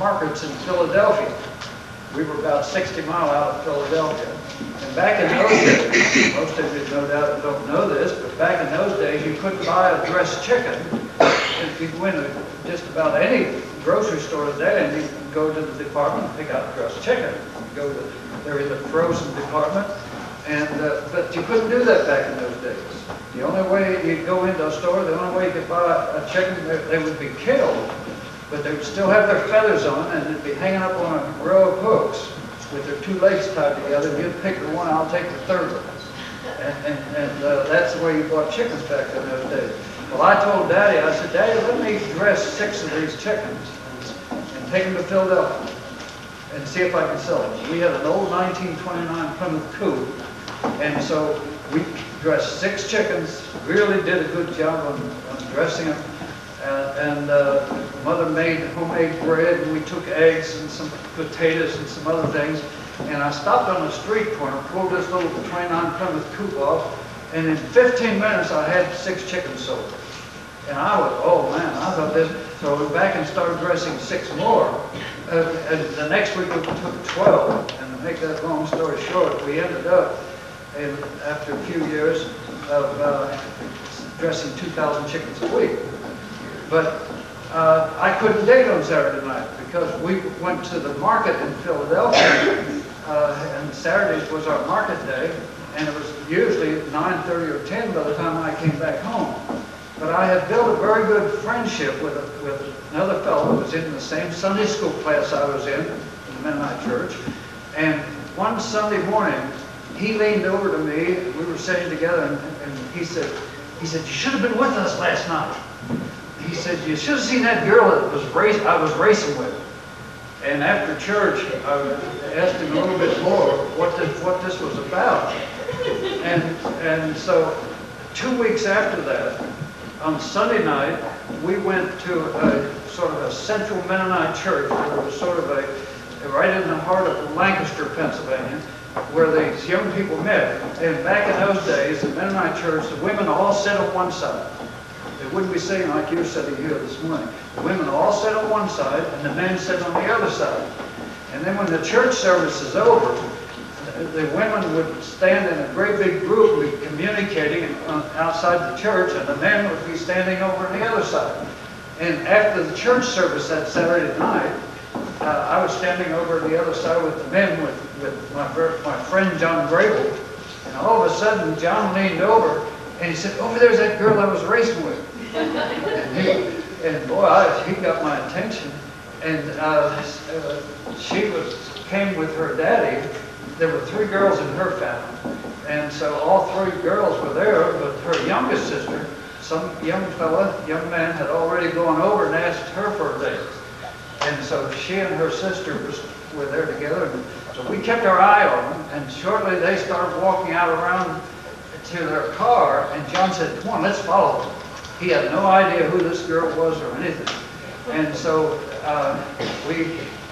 markets in Philadelphia. We were about 60 miles out of Philadelphia. And back in those days, most of you no doubt don't know this, but back in those days you couldn't buy a dressed chicken. If you went to just about any grocery store today and you can go to the department and pick out dressed chicken. They're in the frozen department, and but you couldn't do that back in those days. The only way you'd go into a store, the only way you could buy a chicken, they would be killed, but they would still have their feathers on, and they'd be hanging up on a row of hooks with their two legs tied together. You'd pick the one, I'll take the third one. And that's the way you bought chickens back in those days. Well, I told Daddy, I said, Daddy, let me dress 6 of these chickens and take them to Philadelphia and see if I can sell them. We had an old 1929 Plymouth Coupe, and so we dressed 6 chickens, really did a good job on dressing them, and Mother made homemade bread, and we took eggs and some potatoes and some other things, and I stopped on a street corner, pulled this little 29 Plymouth Coupe off, and in 15 minutes I had 6 chickens sold. And I was, oh man, I thought this, so I went back and started dressing 6 more. And the next week we took 12. And to make that long story short, we ended up, after a few years, of dressing 2,000 chickens a week. But I couldn't date on Saturday night because we went to the market in Philadelphia, and Saturdays was our market day, and it was usually 9:30 or 10 by the time I came back home. But I had built a very good friendship with another fellow who was in the same Sunday school class I was in the Mennonite church. And one Sunday morning, he leaned over to me, we were sitting together, and he said, you should have been with us last night. He said, you should have seen that girl that I was racing with. And after church, I asked him a little bit more what this was about. And so 2 weeks after that, on Sunday night, we went to a sort of a central Mennonite church where it was sort of right in the heart of Lancaster, Pennsylvania, where these young people met. And back in those days, the Mennonite church, the women all sat on one side. They wouldn't be sitting like you're sitting here this morning. The women all sat on one side, and the men sat on the other side. And then when the church service is over, the women would stand in a great big group, be communicating outside the church, and the men would be standing over on the other side. And after the church service that Saturday night, I was standing over on the other side with the men, with my friend John Grable. And all of a sudden, John leaned over, and he said, over there's that girl I was racing with. And boy, he got my attention. And she came with her daddy. There were 3 girls in her family, and so all 3 girls were there, but her youngest sister, some young man had already gone over and asked her for a date. And so she and her sister were there together, and so we kept our eye on them, and shortly they started walking out around to their car, and John said, come on, let's follow them. He had no idea who this girl was or anything. And so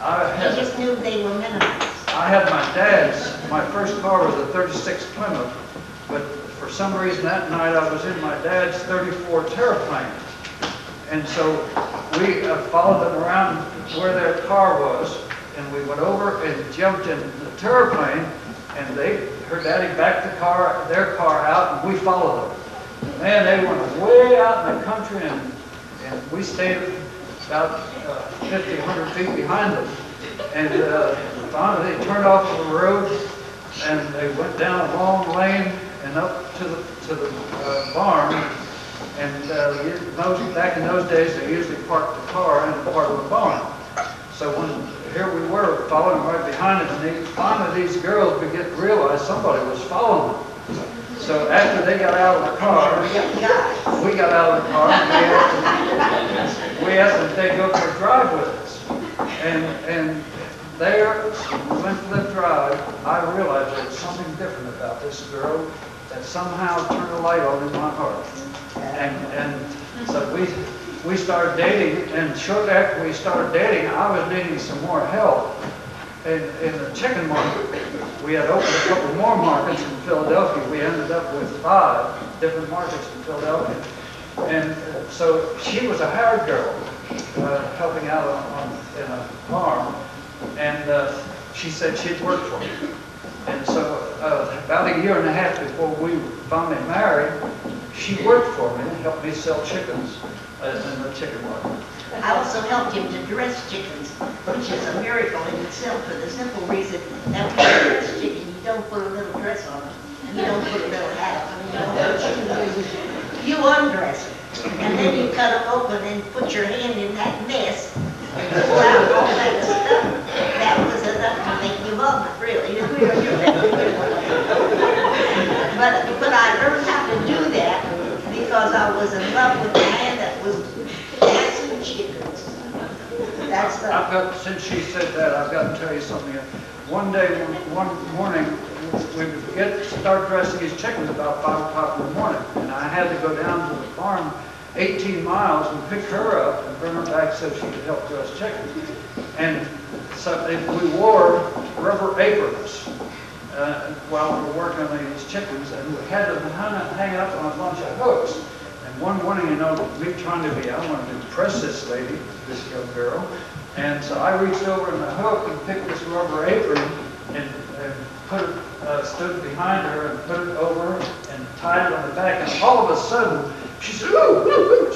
I just knew they were Mennonites. I had my first car was a 36 Plymouth, but for some reason that night I was in my dad's 34 Terraplane. And so we followed them around where their car was, and we went over and jumped in the Terraplane, and her daddy backed their car out, and we followed them. Man, they went way out in the country, and we stayed about 50, 100 feet behind them. And finally they turned off the road, and they went down a long lane and up to the barn. And back in those days, they usually parked the car in part of the barn. So here we were following right behind them, and finally these girls began to realize somebody was following them. So after they got out of the car, we got out of the car, and we asked them if they'd go for a drive with us. And there, we went for the drive, I realized there was something different about this girl that somehow turned a light on in my heart. And so we started dating, and shortly after we started dating, I was needing some more help in the chicken market. We had opened a couple more markets in Philadelphia. We ended up with 5 different markets in Philadelphia. And so she was a hired girl helping out on a farm, and she said she'd work for me. And so about a year and a half before we finally married, she worked for me and helped me sell chickens in the chicken market. I also helped him to dress chickens, which is a miracle in itself for the simple reason that when you dress chicken, you don't put a little dress on it. You don't put a little hat on it. You don't put shoes on. You undress it. And then you cut them open and put your hand in that mess and pull out all that stuff. That was enough to make you vomit, really. But I learned how to do that because I was in love with the man that was dancing chickens. Since she said that, I've got to tell you something. One day, one morning, we would start dressing these chickens about 5 o'clock in the morning, and I had to go down to the farm 18 miles and pick her up and bring her back so she could help dress chickens. And so we wore rubber aprons while we were working on these chickens, and we had them hang up on a bunch of hooks. And one morning, you know, me trying to I wanted to impress this lady, this young girl, and so I reached over in the hook and picked this rubber apron and put it, stood behind her and put it over and tied it on the back, and all of a sudden, she said, "Ooh, ooh, ooh,"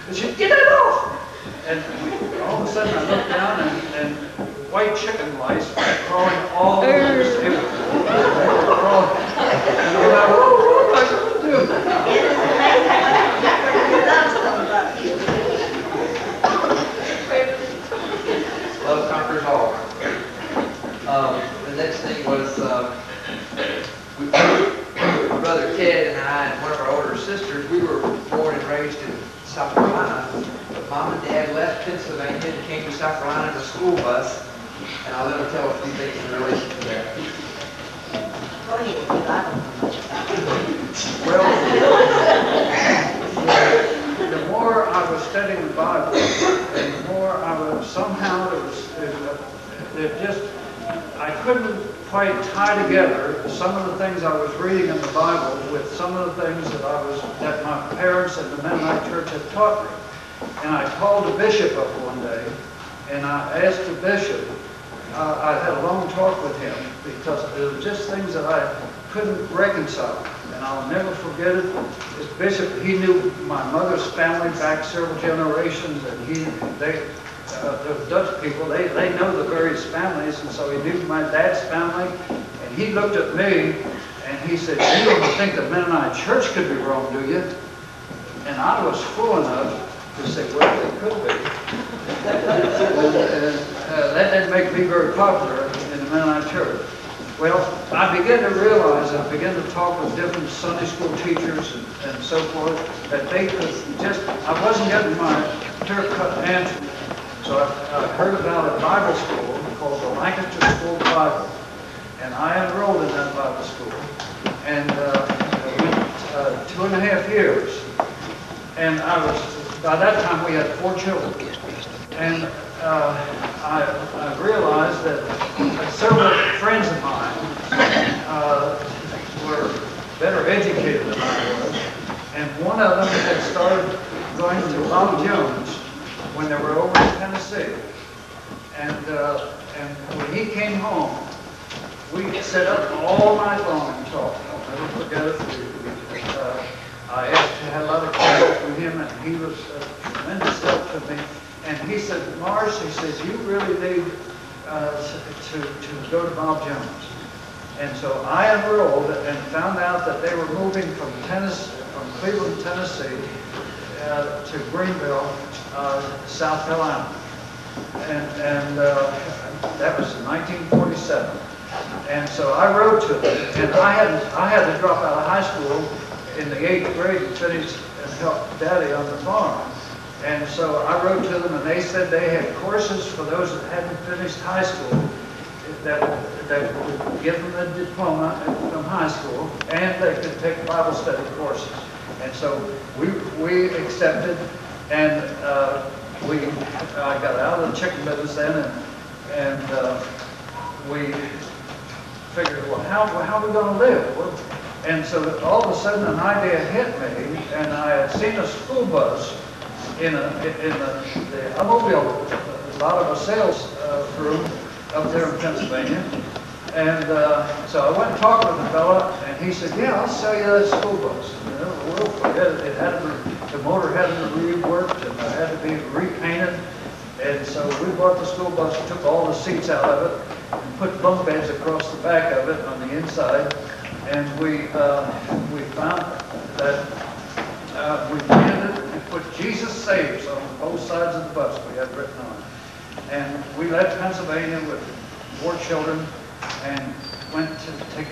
and she said, "Get that off!" And all of a sudden, I looked down and white chicken lice were crawling all over this apron. They were crawling. And I thought, "Oh, what am I going to do?" Love conquers all. The next thing was my brother Ted and I and one of our older sisters, we were born and raised in South Carolina, but Mom and Dad left Pennsylvania and came to South Carolina in a school bus, and I'll let them tell a few things in relation to that. Go ahead, I don't know much about it. Well, the more I was studying the Bible, and the more I was, somehow I couldn't quite tie together some of the things I was reading in the Bible with some of the things that my parents and the Mennonite Church had taught me. And I called the bishop up one day, and I asked the bishop, I had a long talk with him because there were just things that I couldn't reconcile. And I'll never forget it. This bishop, he knew my mother's family back several generations, and the Dutch people, they know the various families, and so he knew my dad's family, and he looked at me, and he said, "You don't think the Mennonite Church could be wrong, do you?" And I was fool enough to say, "Well, it could be." That didn't make me very popular in the Mennonite Church. Well, I began to realize, I began to talk with different Sunday school teachers and so forth, that they could I wasn't getting my clear-cut answer. So I heard about a Bible school called the Lancaster School Bible, and I enrolled in that Bible school, and went 2.5 years. And by that time we had 4 children, and I realized that several friends of mine were better educated than I was, and one of them had started going to Bob Jones when they were over in Tennessee. And when he came home, we set up all night long and talked. I'll never forget it. I had a lot of questions from him, and he was a tremendous help to me. And he said, "Morris," he says, "you really need to go to Bob Jones." And so I enrolled and found out that they were moving from Cleveland, Tennessee, to Greenville, South Carolina, and that was in 1947. And so I wrote to them, and I had to drop out of high school in the 8th grade and finish and help Daddy on the farm. And so I wrote to them, and they said they had courses for those that hadn't finished high school that would give them a diploma from high school, and they could take Bible study courses. And so we accepted, and I got out of the chicken business then, and we figured, well, how are we going to live? And so all of a sudden an idea hit me, and I had seen a school bus in the automobile a lot of a sales room up there in Pennsylvania. And so I went and talked with the fella, and he said, yeah, I'll sell you that school bus. You know, we'll forget it. It had to, the motor had to be reworked, and it had to be repainted. And so we bought the school bus, took all the seats out of it, and put bunk beds across the back of it on the inside. And we found that we painted it and put Jesus Saves on both sides of the bus we had written on it. And we left Pennsylvania with 4 children and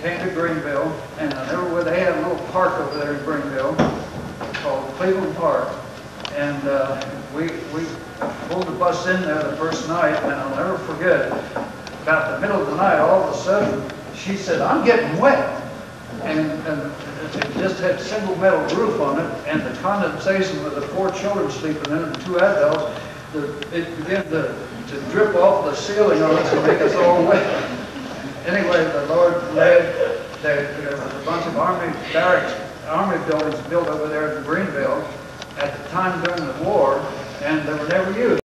came to Greenville. And I never, they had a little park over there in Greenville called Cleveland Park. And we pulled the bus in there the first night, and I'll never forget, about the middle of the night, all of a sudden, she said, I'm getting wet. And it just had single metal roof on it, and the condensation with the 4 children sleeping in it and 2 adults, it began to drip off the ceiling on us and make us all wet. Anyway, the Lord led, there was a bunch of army barracks, army buildings built over there in Greenville at the time during the war, and they were never used.